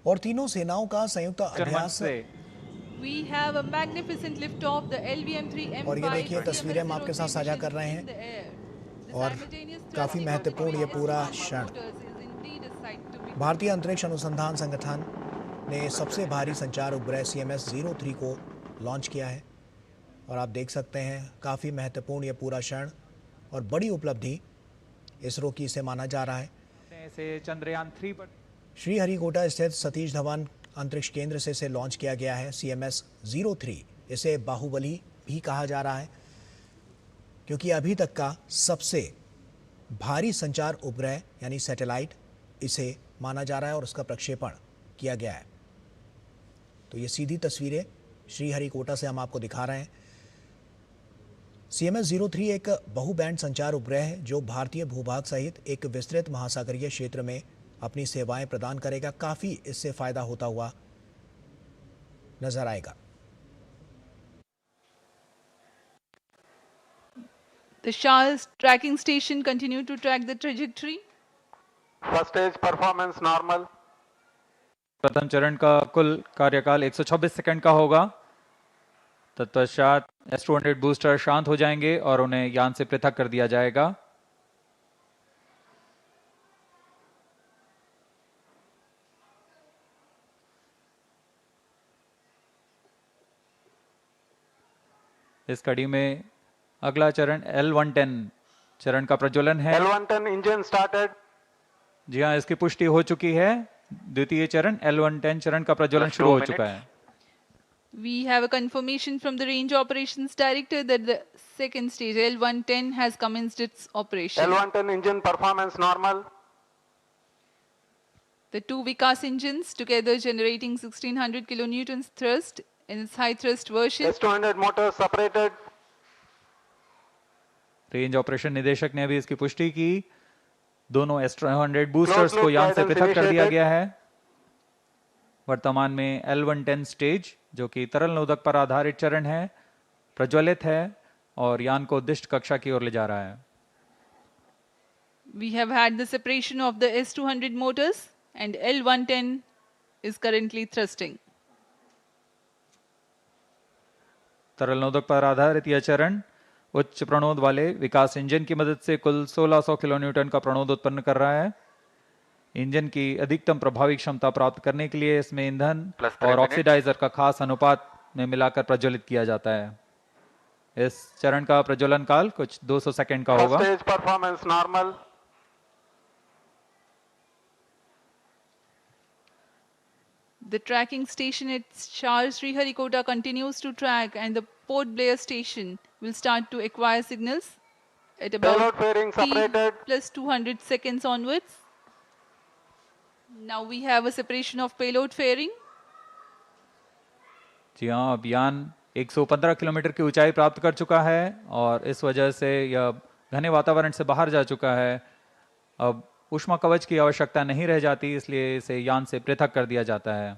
और तीनों सेनाओं का संयुक्त अभ्यास। We have a magnificent liftoff, the LVM-3 M5 और ये देखिए तस्वीरें हम आपके साथ साझा कर रहे हैं और काफी महत्वपूर्ण ये पूरा क्षण। भारतीय अंतरिक्ष अनुसंधान संगठन ने सबसे भारी संचार उपग्रह CMS-03 को लॉन्च किया है और आप देख सकते हैं काफी महत्वपूर्ण ये पूरा क्षण और बड़ी उपलब्धि इसरो की इसे माना जा रहा है। चंद्रयान 3 पर श्रीहरिकोटा स्थित सतीश धवन अंतरिक्ष केंद्र से इसे लॉन्च किया गया है। CMS-03 इसे बाहुबली भी कहा जा रहा है क्योंकि अभी तक का सबसे भारी संचार उपग्रह यानी सैटेलाइट इसे माना जा रहा है और उसका प्रक्षेपण किया गया है। तो ये सीधी तस्वीरें श्रीहरिकोटा से हम आपको दिखा रहे हैं। CMS-03 एक बहुबैंड संचार उपग्रह है जो भारतीय भूभाग सहित एक विस्तृत महासागरीय क्षेत्र में अपनी सेवाएं प्रदान करेगा। काफी इससे फायदा होता हुआ नजर आएगा। The Charles tracking station continue to track the trajectory. First stage performance normal. प्रथम चरण का कुल कार्यकाल 126 सेकंड का होगा। तत्पश्चात S-200 बूस्टर शांत हो जाएंगे और उन्हें यान से पृथक कर दिया जाएगा। इस कड़ी में अगला चरण L110 चरण का प्रज्वलन है। L110 engine started. जी हाँ, इसकी पुष्टि हो चुकी है। द्वितीय चरण L110 चरण का प्रज्वलन शुरू हो चुका है। We have a confirmation from the Range Operations Director that the second stage L110 has commenced its operation. L110 engine performance normal. The two Vikas engines together generating 1600 kilonewtons thrust in its high thrust version. S-200 motors separated. Range operation निदेशक ने अभी इसकी पुष्टि की। दोनों S-200 boosters को यान से पृथक कर दिया गया है। वर्तमान में L110 स्टेज जो कि तरल नोदक पर आधारित चरण है प्रज्वलित है और यान को उद्दिष्ट कक्षा की ओर ले जा रहा है। We have had the separation of the S-200 motors and L110 is currently thrusting. तरल नोदक पर आधारित यह चरण उच्च प्रणोद वाले विकास इंजन की मदद से कुल 1600 किलोन्यूटन का प्रणोद उत्पन्न कर रहा है। इंजन की अधिकतम प्रभावी क्षमता प्राप्त करने के लिए इसमें ईंधन और ऑक्सीडाइजर का खास अनुपात में मिलाकर प्रज्वलित किया जाता है। इस चरण का प्रज्वलन काल कुछ 200 सेकंड का होगा। First stage performance normal. The tracking station at Charles Sriharikota continues to track and the Port Blair station will start to acquire signals at about T plus 200 seconds onwards. Now we have a separation of payload fairing. जी हाँ, अब यान 115 kilometre की ऊंचाई प्राप्त कर चुका है और इस वजह से यह घने वातावरण से बाहर जा चुका है। अब ऊष्मा कवच की आवश्यकता नहीं रह जाती, इसलिए इसे यान से पृथक कर दिया जाता है।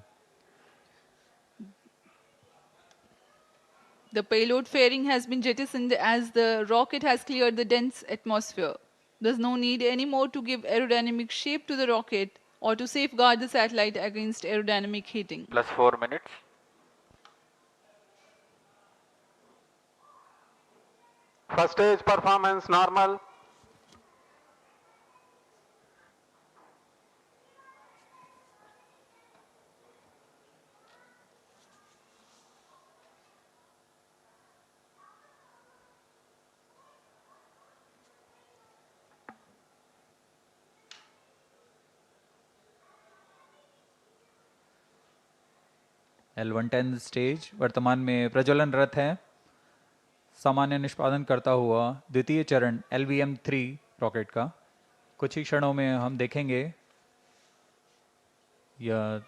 The payload fairing has been jettisoned as the rocket has cleared the dense atmosphere. There's no need anymore to give aerodynamic shape to the rocket or to safeguard the satellite against aerodynamic heating. Plus 4 minutes. First stage performance normal. L110 stage वर्तमान में प्रज्वलनरत है। सामान्य निष्पादन करता हुआ द्वितीय चरण LVM-3 rocket का कुछ ही क्षणों में हम देखेंगे। यह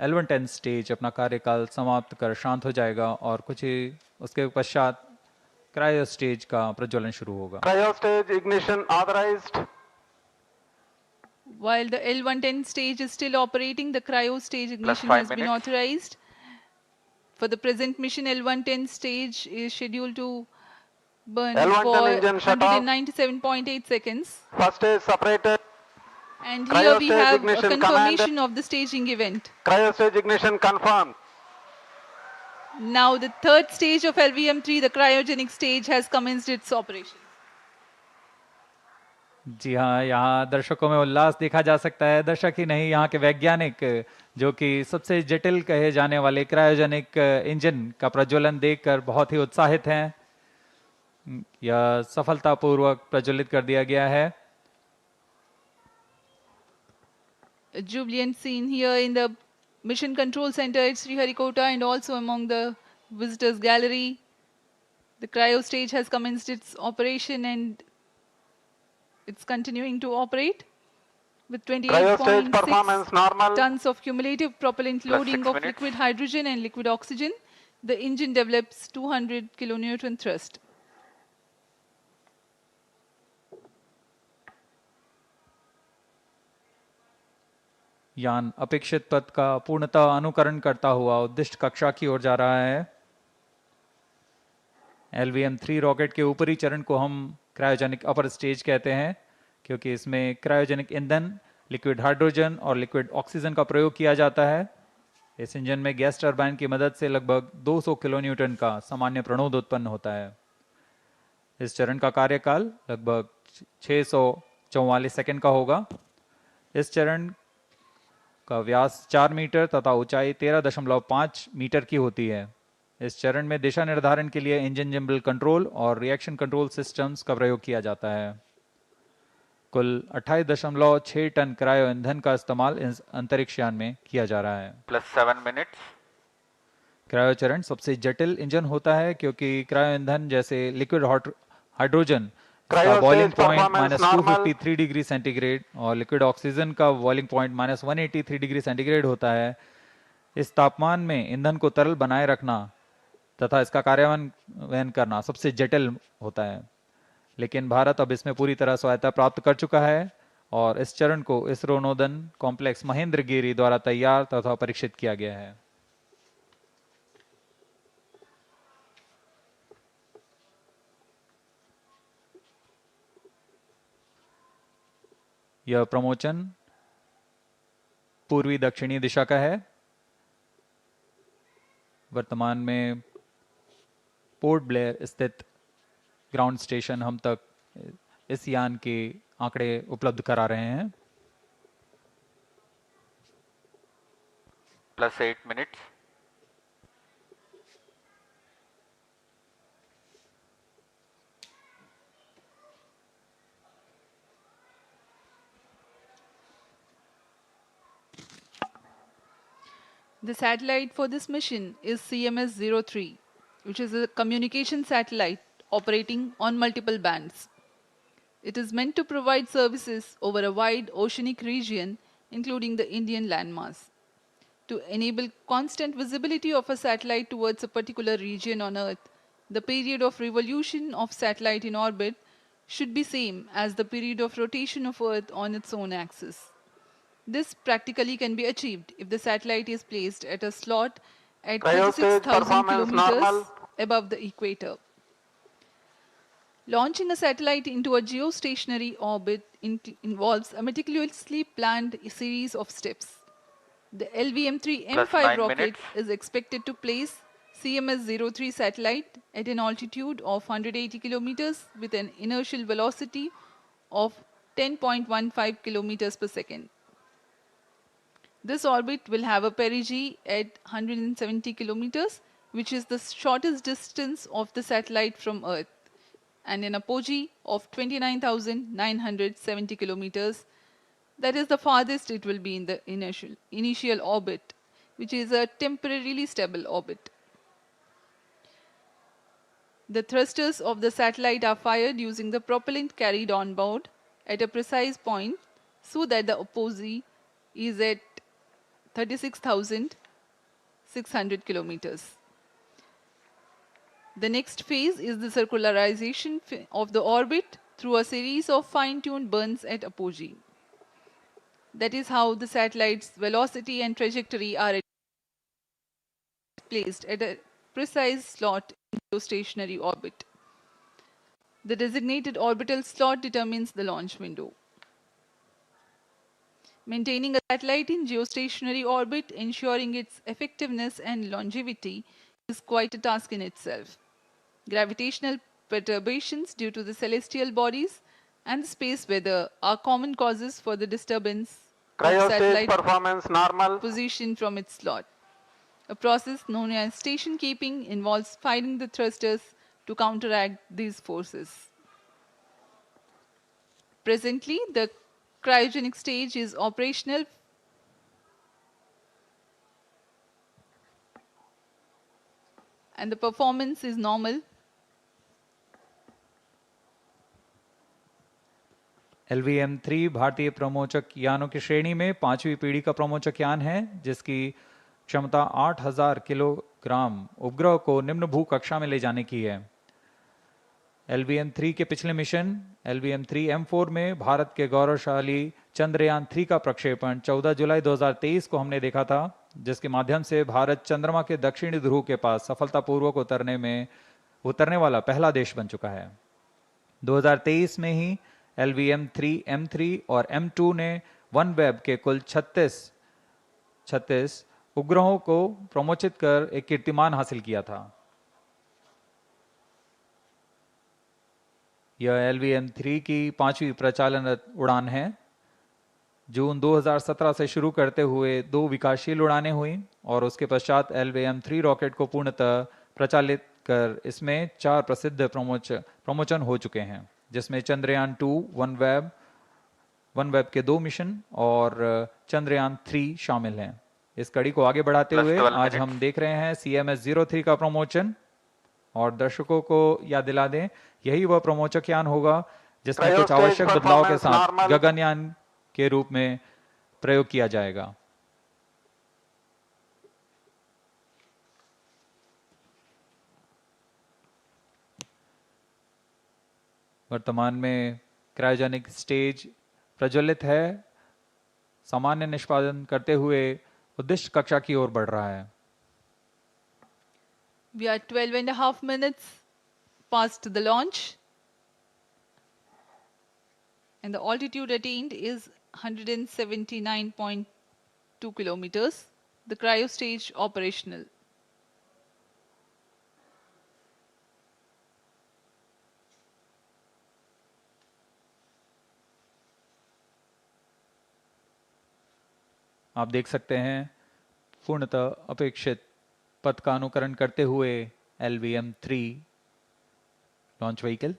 L110 स्टेज अपना कार्यकाल समाप्त कर शांत हो जाएगा और कुछ ही उसके पश्चात क्रायो स्टेज का प्रज्वलन शुरू होगा। Cryo stage ignition authorized. While the L110 stage is still operating, the cryo stage ignition has been authorized. For the present mission, L110 stage is scheduled to burn for 197.8 seconds. First stage separated. And Cryo here we stage have a ignition confirmation of the staging event. Cryo stage ignition confirmed. Now the third stage of LVM-3, the cryogenic stage, has commenced its operation. जी हाँ, यहाँ दर्शकों में उल्लास देखा जा सकता है। दर्शक ही नहीं, यहाँ के वैज्ञानिक जो कि सबसे जटिल कहे जाने वाले क्रायोजेनिक इंजन का प्रज्वलन देखकर बहुत ही उत्साहित हैं। यह सफलतापूर्वक प्रज्वलित कर दिया गया है। A jubilant scene here in the Mission Control Center at Sriharikota and also among the visitors gallery. The cryo stage has commenced its operation and it's continuing to operate with Cryo stage performance 28.6 normal. tons of cumulative propellant Plus loading 6 of minutes. liquid hydrogen and liquid oxygen. The engine develops 200 kilonewton thrust. यान अपेक्षित पथ का पूर्णतः अनुकरण करता हुआ उद्दिष्ट कक्षा की ओर जा रहा है। LVM-3 रॉकेट के ऊपरी चरण को हम क्रायोजेनिक अपर स्टेज कहते हैं, क्योंकि इसमें क्रायोजेनिक ईंधन, लिक्विड हाइड्रोजन और लिक्विड ऑक्सीजन का प्रयोग किया जाता है। इस इंजन में गैस टरबाइन की मदद से लगभग 200 किलोन्यूटन का सामान्य प्रणोद उत्पन्न होता है। इस चरण का कार्यकाल लगभग 644 सेकंड का होगा। इस चरण का व्यास 4 मीटर तथा ऊंचाई 13.5 मीटर की होती है। इस चरण में दिशा निर्धारण के लिए इंजन जिम्बल कंट्रोल और रिएक्शन कंट्रोल सिस्टम्स का प्रयोग किया जाता है। कुल 28.6 टन क्रायो ईंधन का इस्तेमाल इस अंतरिक्ष यान में किया जा रहा है। Plus 7 minutes. क्रायो चरण सबसे जटिल इंजन होता है, क्योंकि क्रायो ईंधन जैसे लिक्विड हाइड्रोजन का Cryo boiling stage point performance normal. -253 degree centigrade और लिक्विड ऑक्सीजन का बॉइलिंग पॉइंट -183 डिग्री सेंटीग्रेड होता है। इस तापमान में ईंधन को तरल बनाए रखना तथा इसका कार्यान्वयन करना सबसे जटिल होता है, लेकिन भारत अब इसमें पूरी तरह स्वायत्तता प्राप्त कर चुका है और इस चरण को इसरो नोदन कॉम्प्लेक्स महेंद्रगिरी द्वारा तैयार तथा परीक्षित किया गया है। यह प्रमोचन पूर्वी दक्षिणी दिशा का है। वर्तमान में पोर्ट ब्लेयर स्थित ग्राउंड स्टेशन हम तक इस यान के आंकड़े उपलब्ध करा रहे हैं। Plus 8 minutes. The satellite for this mission is CMS-03, which is a communication satellite operating on multiple bands. It is meant to provide services over a wide oceanic region, including the Indian landmass. To enable constant visibility of a satellite towards a particular region on Earth, the period of revolution of satellite in orbit should be same as the period of rotation of Earth on its own axis. This practically can be achieved if the satellite is placed at a slot at Cryo stage 36,000 performance kilometers normal. above the equator. Launching a satellite into a geostationary orbit involves a meticulously planned series of steps. The LVM-3 Plus M5 9 rocket minutes. is expected to place CMS-03 satellite at an altitude of 180 kilometers with an inertial velocity of 10.15 kilometers per second. This orbit will have a perigee at 170 kilometers, which is the shortest distance of the satellite from Earth, and an apogee of 29,970 kilometers. That is the farthest it will be in the initial orbit, which is a temporarily stable orbit. The thrusters of the satellite are fired using the propellant carried on board at a precise point so that the apogee is at 36,600 kilometers. The next phase is the circularization of the orbit through a series of fine-tuned burns at apogee. That is how the satellite's velocity and trajectory are placed at a precise slot in geostationary orbit. The designated orbital slot determines the launch window. Maintaining a satellite in geostationary orbit, ensuring its effectiveness and longevity, is quite a task in itself. Gravitational perturbations due to the celestial bodies and the space weather are common causes for the disturbance of Cryo stage satellite performance normal. position from its slot. A process known as station keeping involves firing the thrusters to counteract these forces. Presently, the cryogenic stage is operational and the performance is normal. LVM-3 भारतीय प्रमोचक यानों की श्रेणी में 5वीं पीढ़ी का प्रमोचक यान है, जिसकी क्षमता 8000 किलोग्राम उपग्रह को निम्न भू कक्षा में ले जाने की है। LVM-3 के पिछले मिशन LVM-3 M4 में भारत के गौरवशाली चंद्रयान 3 का प्रक्षेपण 14 जुलाई 2023 को हमने देखा था, जिसके माध्यम से भारत चंद्रमा के दक्षिणी ध्रुव के पास सफलतापूर्वक उतरने वाला पहला देश बन चुका है। 2023 में ही LVM-3 M3 और M2 ने OneWeb के कुल 36 उपग्रहों को प्रमोचित कर एक कीर्तिमान हासिल किया था। यह LVM-3 की 5वीं प्रचालनरत उड़ान है। जून 2017 से शुरू करते हुए 2 विकासशील उड़ानें हुई और उसके पश्चात LVM-3 रॉकेट को पूर्णतः प्रचालित कर इसमें 4 प्रसिद्ध प्रमोचन हो चुके हैं, जिसमें चंद्रयान 2, OneWeb के 2 मिशन और चंद्रयान 3 शामिल हैं। इस कड़ी को आगे बढ़ाते हुए आज हम देख रहे हैं CMS-03 का प्रमोचन, और दर्शकों को याद दिला दें, यही वह प्रमोचक यान होगा जिसमें कुछ आवश्यक बदलाव के साथ गगनयान के रूप में प्रयोग किया जाएगा। वर्तमान में क्रायोजेनिक स्टेज प्रज्वलित है, सामान्य निष्पादन करते हुए उद्दिष्ट कक्षा की ओर बढ़ रहा है। We are 12.5 minutes past the launch and the altitude attained is 179.2 kilometers. The cryo stage operational. आप देख सकते हैं पूर्णतः अपेक्षित पथ का अनुकरण करते हुए LVM-3 लॉन्च व्हीकल।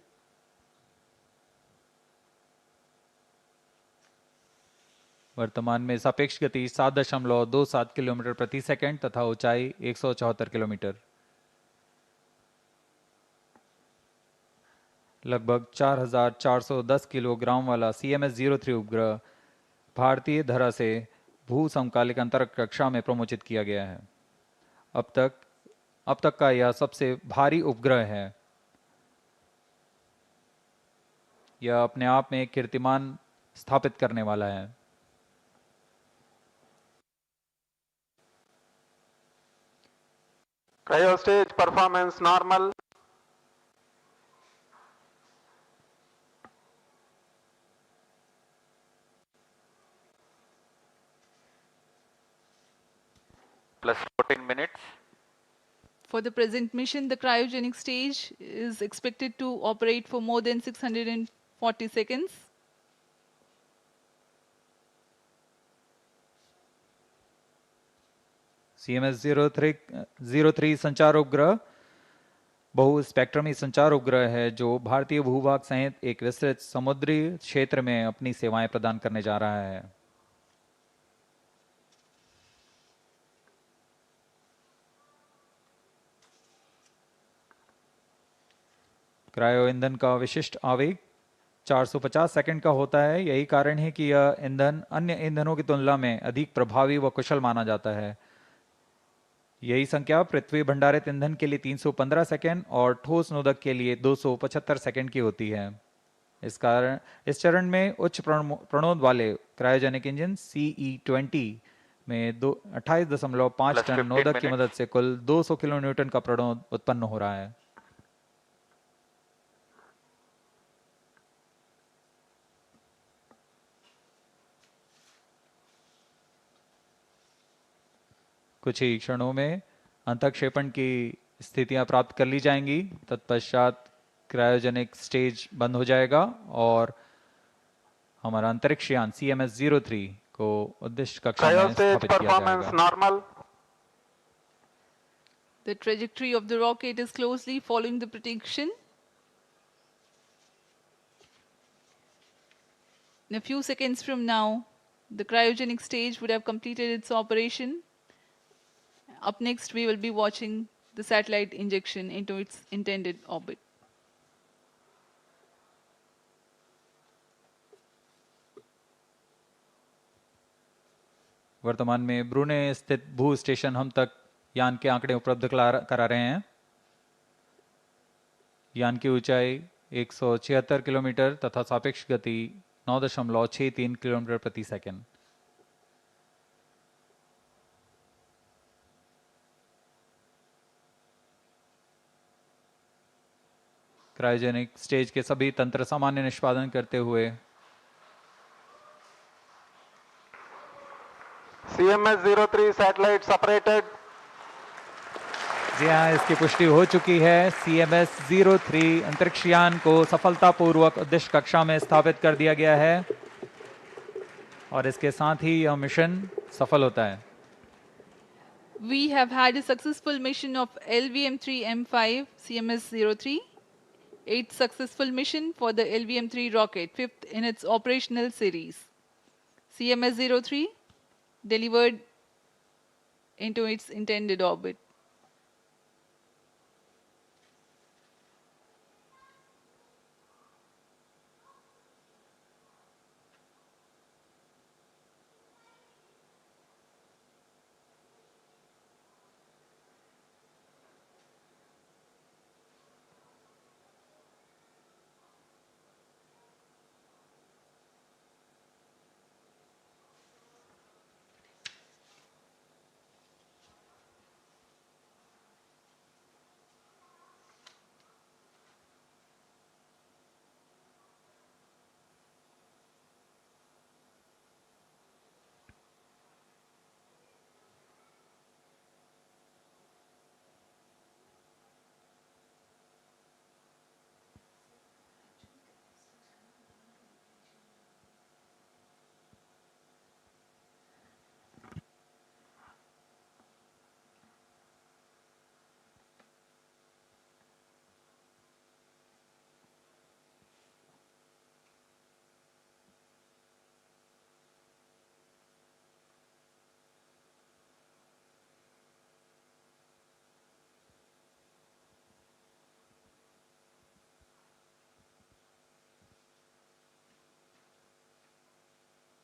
वर्तमान में सापेक्ष गति 7.27 किलोमीटर प्रति सेकंड तथा ऊंचाई 174 किलोमीटर। लगभग 4410 किलोग्राम वाला CMS-03 उपग्रह भारतीय धरा से भू समकालिक अंतरिक्ष कक्षा में प्रमोचित किया गया है। अब तक का यह सबसे भारी उपग्रह है। यह अपने आप में एक कीर्तिमान स्थापित करने वाला है। Cryo stage performance normal. Plus 14 minutes. For the present mission, the cryogenic stage is expected to operate for more than 640 seconds. CMS-03 संचार उपग्रह बहु स्पेक्ट्रमी संचार उपग्रह है, जो भारतीय भूभाग सहित एक विस्तृत समुद्री क्षेत्र में अपनी सेवाएं प्रदान करने जा रहा है। क्रायो ईंधन का विशिष्ट आवेग 450 सेकंड का होता है। यही कारण है कि यह ईंधन अन्य ईंधनों की तुलना में अधिक प्रभावी व कुशल माना जाता है। यही संख्या पृथ्वी भंडारित ईंधन के लिए 315 सेकंड और ठोस नोदक के लिए 275 सेकंड की होती है। इस चरण में उच्च प्रणोद वाले क्रायोजेनिक इंजन CE-20 में 28.5 टन नोदक की मदद से कुल 200 किलो न्यूटन का प्रणोद उत्पन्न हो रहा है। कुछ ही क्षणों में अंतःक्षेपण की स्थितियां प्राप्त कर ली जाएंगी। तत्पश्चात क्रायोजेनिक स्टेज बंद हो जाएगा और हमारा अंतरिक्ष यान CMS-03 को उद्देश्य कक्षा में Cryo stage स्थापित किया performance जाएगा। normal. The trajectory of the rocket is closely following the prediction. In a few seconds from now, the cryogenic stage would have completed its operation. Up next, we will be watching the satellite injection into its intended orbit. वर्तमान में ब्रूने स्थित भू station हम तक यान के आंकड़े उपलब्ध करा रहे हैं। यान की ऊंचाई 176 किलोमीटर तथा सापेक्ष गति 9.63 किलोमीटर प्रति सेकंड। क्रायोजेनिक स्टेज के सभी तंत्र सामान्य निष्पादन करते हुए CMS-03 satellite separated. जी हाँ, इसकी पुष्टि हो चुकी है। CMS-03 अंतरिक्ष यान को सफलतापूर्वक उद्देश्य कक्षा में स्थापित कर दिया गया है और इसके साथ ही यह मिशन सफल होता है। We have had a successful mission of LVM-3M5 CMS-03, 8th successful mission for the LVM-3 rocket, 5th in its operational series. CMS-03 delivered into its intended orbit.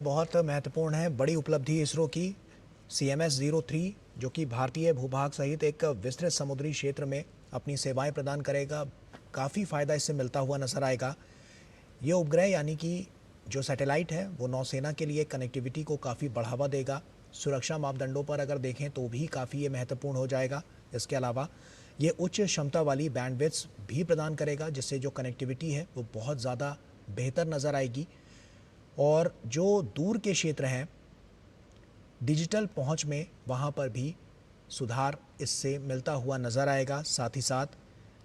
बहुत महत्वपूर्ण है, बड़ी उपलब्धि इसरो की। CMS-03 जो कि भारतीय भूभाग सहित एक विस्तृत समुद्री क्षेत्र में अपनी सेवाएं प्रदान करेगा, काफ़ी फ़ायदा इससे मिलता हुआ नजर आएगा। ये उपग्रह यानी कि जो सैटेलाइट है वो नौसेना के लिए कनेक्टिविटी को काफ़ी बढ़ावा देगा। सुरक्षा मापदंडों पर अगर देखें तो भी काफ़ी ये महत्वपूर्ण हो जाएगा। इसके अलावा ये उच्च क्षमता वाली बैंडविड्थ भी प्रदान करेगा, जिससे जो कनेक्टिविटी है वो बहुत ज़्यादा बेहतर नज़र आएगी। और जो दूर के क्षेत्र हैं डिजिटल पहुंच में, वहां पर भी सुधार इससे मिलता हुआ नज़र आएगा। साथ ही साथ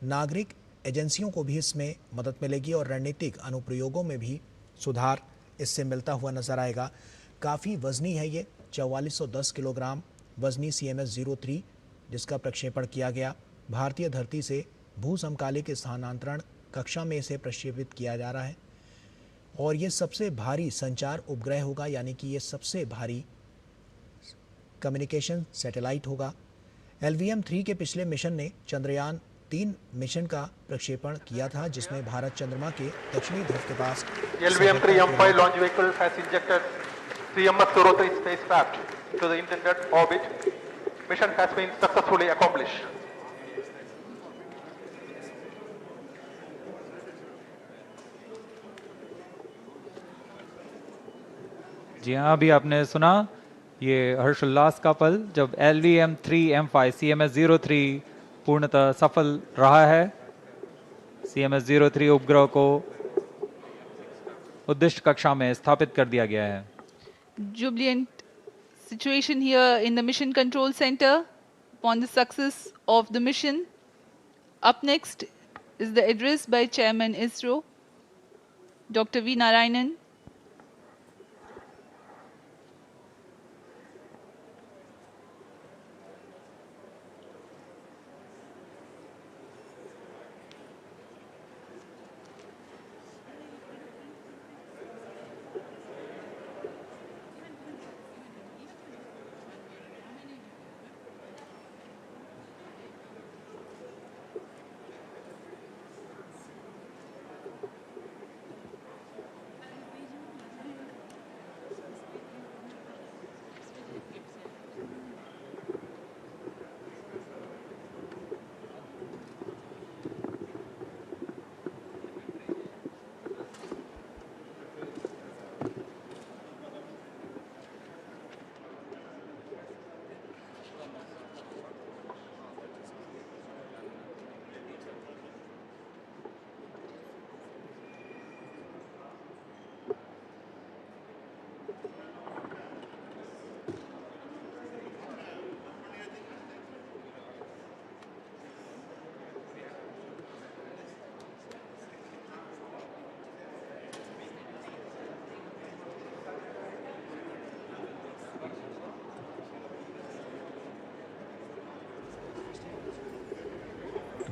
नागरिक एजेंसियों को भी इसमें मदद मिलेगी और रणनीतिक अनुप्रयोगों में भी सुधार इससे मिलता हुआ नज़र आएगा। काफ़ी वजनी है ये, 4410 किलोग्राम वजनी CMS-03 जिसका प्रक्षेपण किया गया। भारतीय धरती से भू समकालिक स्थानांतरण कक्षा में इसे प्रक्षेपित किया जा रहा है और ये सबसे भारी संचार उपग्रह होगा, यानी कि ये सबसे भारी कम्युनिकेशन सैटेलाइट होगा। LVM-3 के पिछले मिशन ने चंद्रयान 3 मिशन का प्रक्षेपण किया था, जिसमें भारत चंद्रमा के दक्षिणी ध्रुव के पास LVM-3M5 launch vehicle has injected CMS-03 spacecraft to the intended orbit. Mission has been successfully accomplished. जी हाँ, अभी आपने सुना ये हर्षोल्लास का पल जब LVM-3M5 CMS-03 पूर्णतः सफल रहा है। CMS-03 उपग्रह को उद्दिष्ट कक्षा में स्थापित कर दिया गया है। Jubilant situation here in the Mission Control Center upon the success of the mission. Up next is the address by Chairman ISRO, Dr. V. Narayanan.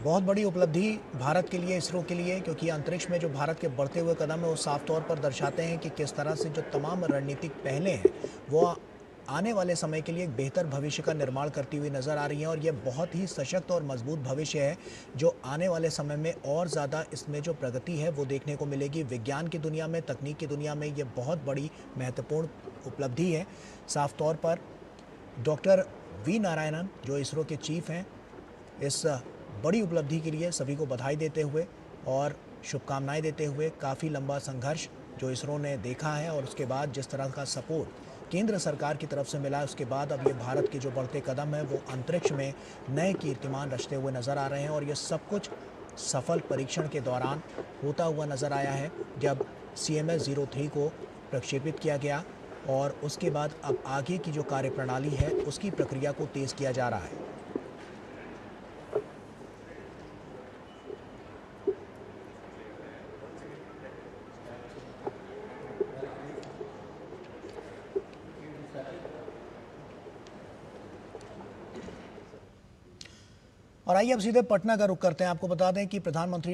बहुत बड़ी उपलब्धि भारत के लिए, इसरो के लिए, क्योंकि अंतरिक्ष में जो भारत के बढ़ते हुए कदम है वो साफ तौर पर दर्शाते हैं कि किस तरह से जो तमाम रणनीतिक पहलें हैं वो आने वाले समय के लिए एक बेहतर भविष्य का निर्माण करती हुई नज़र आ रही हैं। और ये बहुत ही सशक्त और मजबूत भविष्य है जो आने वाले समय में और ज़्यादा इसमें जो प्रगति है वो देखने को मिलेगी। विज्ञान की दुनिया में, तकनीक की दुनिया में ये बहुत बड़ी महत्वपूर्ण उपलब्धि है। साफ तौर पर डॉक्टर वी नारायणन जो इसरो के चीफ हैं, इस बड़ी उपलब्धि के लिए सभी को बधाई देते हुए और शुभकामनाएं देते हुए, काफ़ी लंबा संघर्ष जो इसरो ने देखा है और उसके बाद जिस तरह का सपोर्ट केंद्र सरकार की तरफ से मिला है, उसके बाद अब ये भारत के जो बढ़ते कदम हैं वो अंतरिक्ष में नए कीर्तिमान रचते हुए नज़र आ रहे हैं। और ये सब कुछ सफल परीक्षण के दौरान होता हुआ नज़र आया है जब CMS-03 को प्रक्षेपित किया गया और उसके बाद अब आगे की जो कार्यप्रणाली है उसकी प्रक्रिया को तेज़ किया जा रहा है। और आइए अब सीधे पटना का रुख करते हैं। आपको बता दें कि प्रधानमंत्री